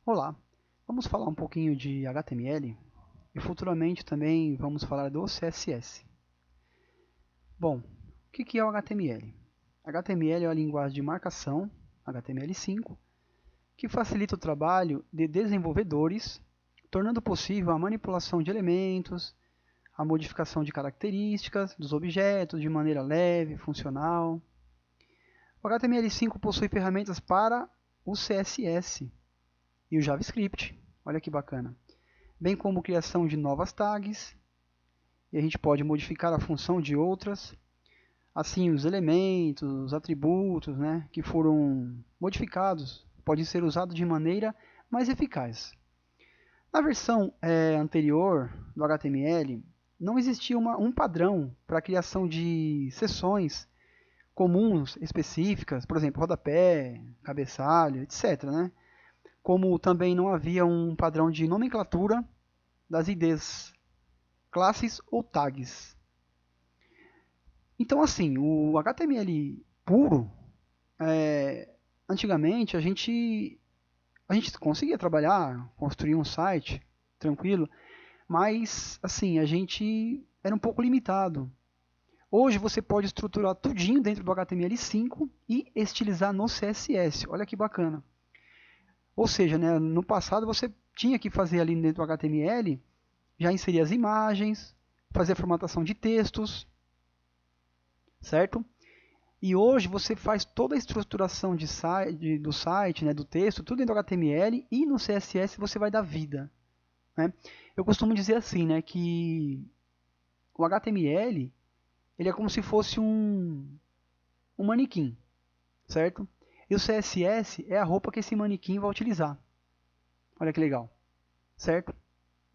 Olá, vamos falar um pouquinho de HTML e futuramente também vamos falar do CSS. Bom, o que é o HTML? HTML é uma linguagem de marcação, HTML5, que facilita o trabalho de desenvolvedores, tornando possível a manipulação de elementos, a modificação de características dos objetos de maneira leve, funcional. O HTML5 possui ferramentas para o CSS e o JavaScript. Olha que bacana. Bem como criação de novas tags, e a gente pode modificar a função de outras, assim os elementos, os atributos, né, que foram modificados podem ser usados de maneira mais eficaz. Na versão anterior do HTML, não existia um padrão para a criação de seções comuns específicas, por exemplo, rodapé, cabeçalho, etc., né? Como também não havia um padrão de nomenclatura das IDs, classes ou tags. Então, assim, o HTML puro, antigamente a gente conseguia trabalhar, construir um site tranquilo, mas assim, a gente era um pouco limitado. Hoje você pode estruturar tudinho dentro do HTML5 e estilizar no CSS. Olha que bacana. Ou seja, né, no passado você tinha que fazer ali dentro do HTML, já inserir as imagens, fazer a formatação de textos, certo? E hoje você faz toda a estruturação do site, né, do texto, tudo dentro do HTML, e no CSS você vai dar vida. Né? Eu costumo dizer assim, né, que o HTML ele é como se fosse um manequim, certo? E o CSS é a roupa que esse manequim vai utilizar. Olha que legal, certo?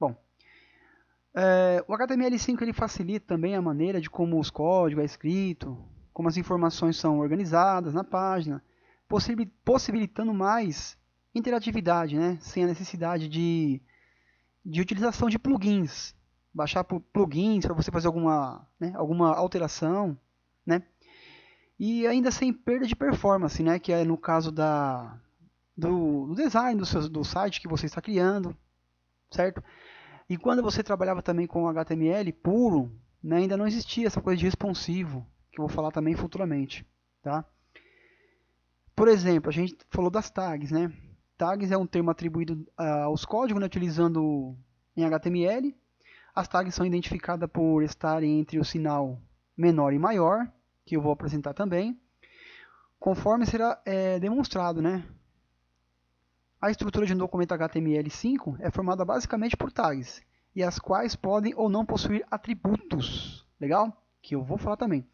Bom, o HTML5 ele facilita também a maneira de como os códigos é escrito, como as informações são organizadas na página, possibilitando mais interatividade, né? Sem a necessidade de utilização de plugins. Baixar plugins para você fazer alguma alteração, né? E ainda sem perda de performance, né? Que é no caso do design do site que você está criando, certo? E quando você trabalhava também com HTML puro, né, ainda não existia essa coisa de responsivo, que eu vou falar também futuramente. Tá? Por exemplo, a gente falou das tags. Né? Tags é um termo atribuído aos códigos, né, utilizando em HTML. As tags são identificadas por estarem entre o sinal menor e maior, que eu vou apresentar também, conforme será demonstrado. Né? A estrutura de um documento HTML5 é formada basicamente por tags, e as quais podem ou não possuir atributos. Legal? Que eu vou falar também.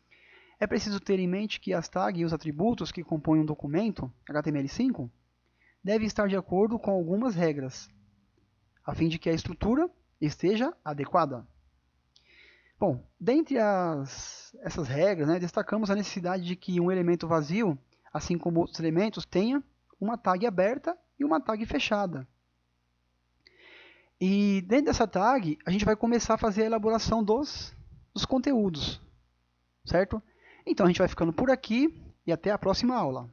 É preciso ter em mente que as tags e os atributos que compõem um documento HTML5 devem estar de acordo com algumas regras, a fim de que a estrutura esteja adequada. Bom, dentre essas regras, né, destacamos a necessidade de que um elemento vazio, assim como outros elementos, tenha uma tag aberta e uma tag fechada. E dentro dessa tag, a gente vai começar a fazer a elaboração dos conteúdos, certo? Então a gente vai ficando por aqui e até a próxima aula.